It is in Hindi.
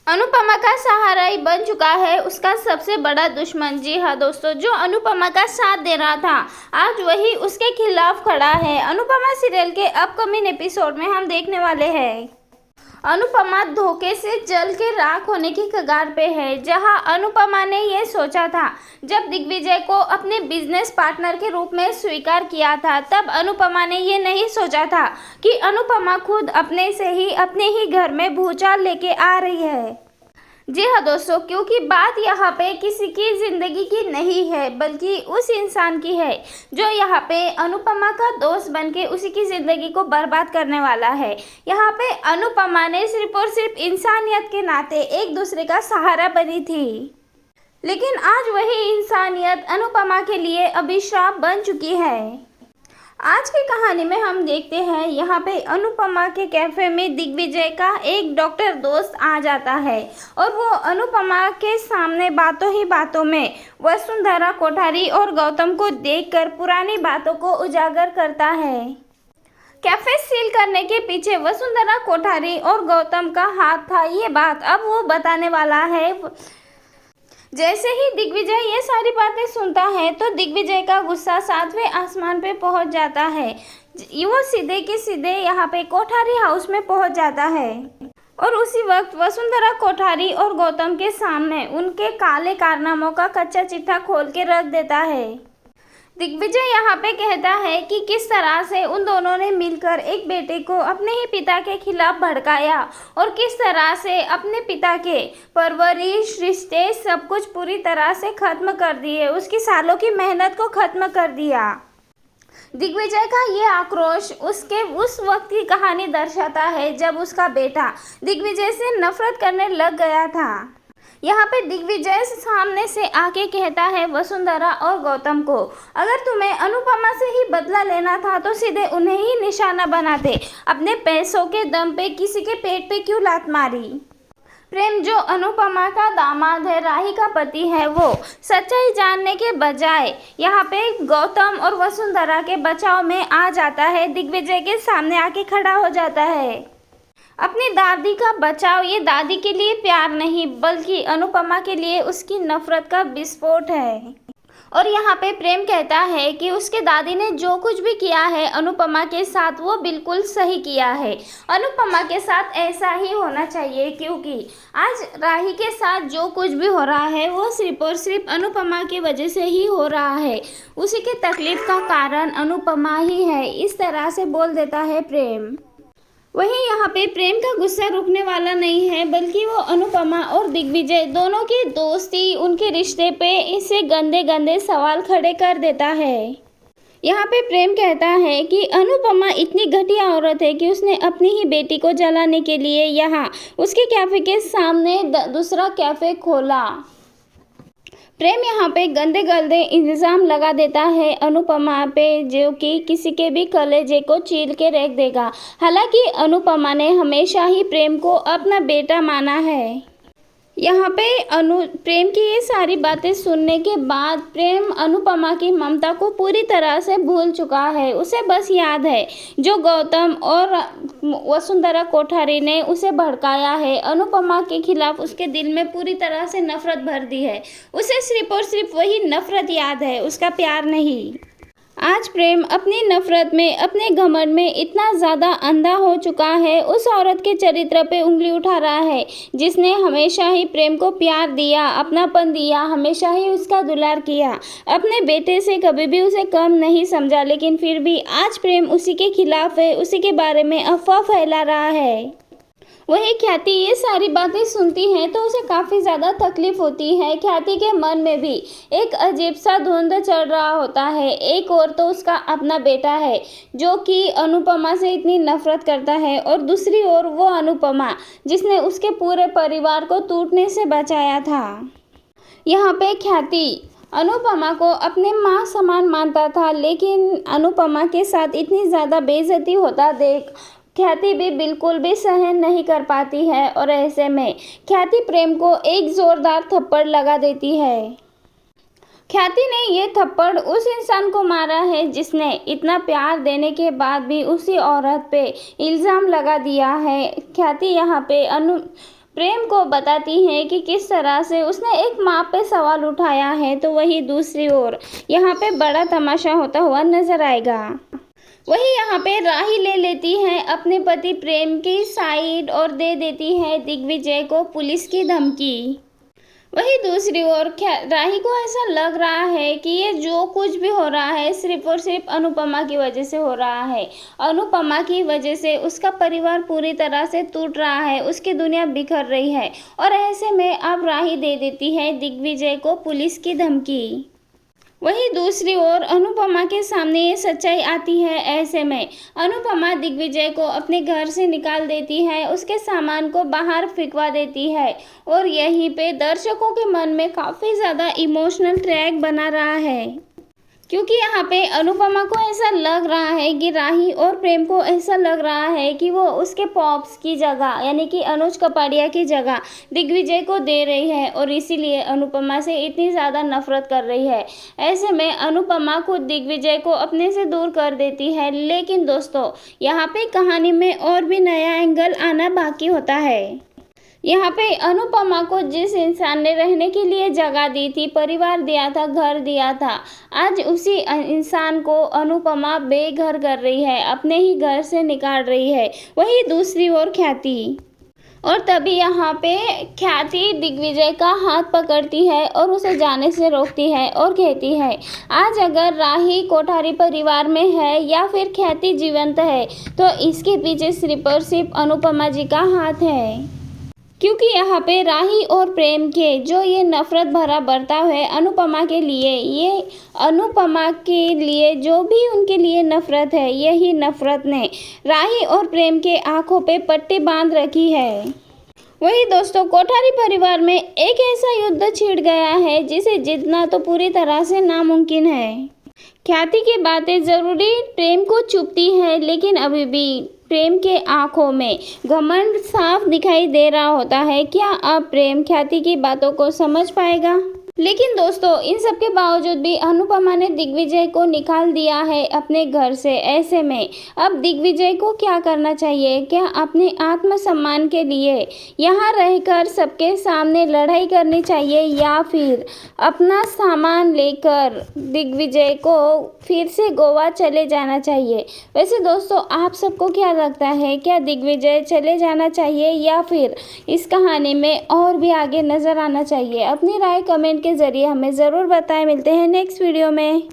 अनुपमा का सहारा ही बन चुका है उसका सबसे बड़ा दुश्मन। जी हाँ दोस्तों, जो अनुपमा का साथ दे रहा था आज वही उसके खिलाफ खड़ा है। अनुपमा सीरियल के अपकमिंग एपिसोड में हम देखने वाले हैं अनुपमा धोखे से जल के राख होने की कगार पे है। जहां अनुपमा ने यह सोचा था, जब दिग्विजय को अपने बिजनेस पार्टनर के रूप में स्वीकार किया था, तब अनुपमा ने यह नहीं सोचा था कि अनुपमा खुद अपने से ही अपने ही घर में भूचाल लेके आ रही है। जी हाँ दोस्तों, क्योंकि बात यहाँ पे किसी की ज़िंदगी की नहीं है बल्कि उस इंसान की है जो यहाँ पे अनुपमा का दोस्त बनके उसी की ज़िंदगी को बर्बाद करने वाला है। यहाँ पे अनुपमा ने सिर्फ और सिर्फ इंसानियत के नाते एक दूसरे का सहारा बनी थी, लेकिन आज वही इंसानियत अनुपमा के लिए अभिशाप बन चुकी है। आज की कहानी में हम देखते हैं यहाँ पे अनुपमा के कैफे में दिग्विजय का एक डॉक्टर दोस्त आ जाता है और वो अनुपमा के सामने बातों ही बातों में वसुंधरा कोठारी और गौतम को देखकर पुरानी बातों को उजागर करता है। कैफे सील करने के पीछे वसुंधरा कोठारी और गौतम का हाथ था, ये बात अब वो बताने वाला है। जैसे ही दिग्विजय ये सारी बातें सुनता है तो दिग्विजय का गुस्सा 7वें आसमान पे पहुंच जाता है। वो सीधे के सीधे यहाँ पे कोठारी हाउस में पहुंच जाता है और उसी वक्त वसुंधरा कोठारी और गौतम के सामने उनके काले कारनामों का कच्चा चिट्ठा खोल के रख देता है। दिग्विजय यहाँ पे कहता है कि किस तरह से उन दोनों ने मिलकर एक बेटे को अपने ही पिता के खिलाफ भड़काया और किस तरह से अपने पिता के परवरिश, रिश्ते, सब कुछ पूरी तरह से खत्म कर दिए, उसकी सालों की मेहनत को खत्म कर दिया। दिग्विजय का ये आक्रोश उसके उस वक्त की कहानी दर्शाता है जब उसका बेटा दिग्विजय से नफरत करने लग गया था। यहाँ पे दिग्विजय सामने से आके कहता है वसुंधरा और गौतम को, अगर तुम्हें अनुपमा से ही बदला लेना था तो सीधे उन्हें ही निशाना बनाते, अपने पैसों के दम पे किसी के पेट पे क्यों लात मारी। प्रेम जो अनुपमा का दामाद है, राही का पति है, वो सच्चाई जानने के बजाय यहाँ पे गौतम और वसुंधरा के बचाव में आ जाता है, दिग्विजय के सामने आके खड़ा हो जाता है। अपनी दादी का बचाव ये दादी के लिए प्यार नहीं बल्कि अनुपमा के लिए उसकी नफरत का विस्फोट है। और यहाँ पे प्रेम कहता है कि उसके दादी ने जो कुछ भी किया है अनुपमा के साथ वो बिल्कुल सही किया है, अनुपमा के साथ ऐसा ही होना चाहिए, क्योंकि आज राही के साथ जो कुछ भी हो रहा है वो सिर्फ और सिर्फ अनुपमा की वजह से ही हो रहा है, उसी के तकलीफ का कारण अनुपमा ही है। इस तरह से बोल देता है प्रेम। वहीं यहाँ पे प्रेम का गुस्सा रुकने वाला नहीं है बल्कि वो अनुपमा और दिग्विजय दोनों की दोस्ती, उनके रिश्ते पे इससे गंदे गंदे सवाल खड़े कर देता है। यहाँ पे प्रेम कहता है कि अनुपमा इतनी घटिया औरत है कि उसने अपनी ही बेटी को जलाने के लिए यहाँ उसके कैफे के सामने दूसरा कैफे खोला। प्रेम यहाँ पे गंदे गंदे इल्ज़ाम लगा देता है अनुपमा पे, जो कि किसी के भी कलेजे को चीर के रख देगा। हालांकि अनुपमा ने हमेशा ही प्रेम को अपना बेटा माना है। यहाँ पे प्रेम की ये सारी बातें सुनने के बाद प्रेम अनुपमा की ममता को पूरी तरह से भूल चुका है। उसे बस याद है जो गौतम और वसुंधरा कोठारी ने उसे भड़काया है, अनुपमा के खिलाफ उसके दिल में पूरी तरह से नफरत भर दी है। उसे सिर्फ और सिर्फ वही नफरत याद है, उसका प्यार नहीं। आज प्रेम अपनी नफरत में, अपने घमंड में इतना ज़्यादा अंधा हो चुका है, उस औरत के चरित्र पे उंगली उठा रहा है जिसने हमेशा ही प्रेम को प्यार दिया, अपनापन दिया, हमेशा ही उसका दुलार किया, अपने बेटे से कभी भी उसे कम नहीं समझा, लेकिन फिर भी आज प्रेम उसी के खिलाफ है, उसी के बारे में अफवाह फैला रहा है। वही ख्याति ये सारी बातें सुनती है तो उसे काफ़ी ज़्यादा तकलीफ होती है। ख्याति के मन में भी एक अजीब सा धुंध चढ़ रहा होता है। एक और तो उसका अपना बेटा है जो कि अनुपमा से इतनी नफरत करता है और दूसरी ओर वो अनुपमा जिसने उसके पूरे परिवार को टूटने से बचाया था। यहाँ पे ख्याति अनुपमा को अपने माँ समान मानता था, लेकिन अनुपमा के साथ इतनी ज़्यादा बेइज्जती होता देख ख्याति भी बिल्कुल भी सहन नहीं कर पाती है और ऐसे में ख्याति प्रेम को एक ज़ोरदार थप्पड़ लगा देती है। ख्याति ने ये थप्पड़ उस इंसान को मारा है जिसने इतना प्यार देने के बाद भी उसी औरत पे इल्ज़ाम लगा दिया है। ख्याति यहाँ पे प्रेम को बताती है कि किस तरह से उसने एक माँ पे सवाल उठाया है, तो वही दूसरी ओर यहाँ पे बड़ा तमाशा होता हुआ नजर आएगा। वही यहाँ पे राही ले लेती है अपने पति प्रेम की साइड और दे देती है दिग्विजय को पुलिस की धमकी। वही दूसरी ओर राही को ऐसा लग रहा है कि ये जो कुछ भी हो रहा है सिर्फ और सिर्फ अनुपमा की वजह से हो रहा है। अनुपमा की वजह से उसका परिवार पूरी तरह से टूट रहा है, उसकी दुनिया बिखर रही है और ऐसे में अब राही दे देती है दिग्विजय को पुलिस की धमकी। वहीं दूसरी ओर अनुपमा के सामने ये सच्चाई आती है। ऐसे में अनुपमा दिग्विजय को अपने घर से निकाल देती है, उसके सामान को बाहर फेंकवा देती है और यहीं पे दर्शकों के मन में काफ़ी ज़्यादा इमोशनल ट्रैक बना रहा है, क्योंकि यहाँ पे अनुपमा को ऐसा लग रहा है कि राही और प्रेम को ऐसा लग रहा है कि वो उसके पॉप्स की जगह यानी कि अनुज कपाड़िया की जगह दिग्विजय को दे रही है और इसीलिए अनुपमा से इतनी ज़्यादा नफरत कर रही है। ऐसे में अनुपमा खुद दिग्विजय को अपने से दूर कर देती है। लेकिन दोस्तों यहाँ पे कहानी में और भी नया एंगल आना बाकी होता है। यहाँ पे अनुपमा को जिस इंसान ने रहने के लिए जगह दी थी, परिवार दिया था, घर दिया था, आज उसी इंसान को अनुपमा बेघर कर रही है, अपने ही घर से निकाल रही है। वही दूसरी ओर ख्याति, और तभी यहाँ पे ख्याति दिग्विजय का हाथ पकड़ती है और उसे जाने से रोकती है और कहती है आज अगर राही कोठारी परिवार में है या फिर ख्याति जीवंत है तो इसके पीछे सिर्फ और सिर्फ अनुपमा जी का हाथ है। क्योंकि यहाँ पे राही और प्रेम के जो ये नफरत भरा बर्ताव है अनुपमा के लिए, ये अनुपमा के लिए जो भी उनके लिए नफरत है, यही नफरत ने राही और प्रेम के आंखों पे पट्टी बांध रखी है। वही दोस्तों कोठारी परिवार में एक ऐसा युद्ध छिड़ गया है जिसे जीतना तो पूरी तरह से नामुमकिन है। ख्याति की बातें जरूरी प्रेम को चुभती है, लेकिन अभी भी प्रेम के आंखों में घमंड साफ दिखाई दे रहा होता है। क्या अब प्रेम ख्याति की बातों को समझ पाएगा? लेकिन दोस्तों इन सब के बावजूद भी अनुपमा ने दिग्विजय को निकाल दिया है अपने घर से। ऐसे में अब दिग्विजय को क्या करना चाहिए? क्या अपने आत्मसम्मान के लिए यहाँ रहकर सबके सामने लड़ाई करनी चाहिए या फिर अपना सामान लेकर दिग्विजय को फिर से गोवा चले जाना चाहिए? वैसे दोस्तों आप सबको क्या लगता है, क्या दिग्विजय चले जाना चाहिए या फिर इस कहानी में और भी आगे नज़र आना चाहिए? अपनी राय कमेंट के ज़रिए हमें ज़रूर बताएं। मिलते हैं नेक्स्ट वीडियो में।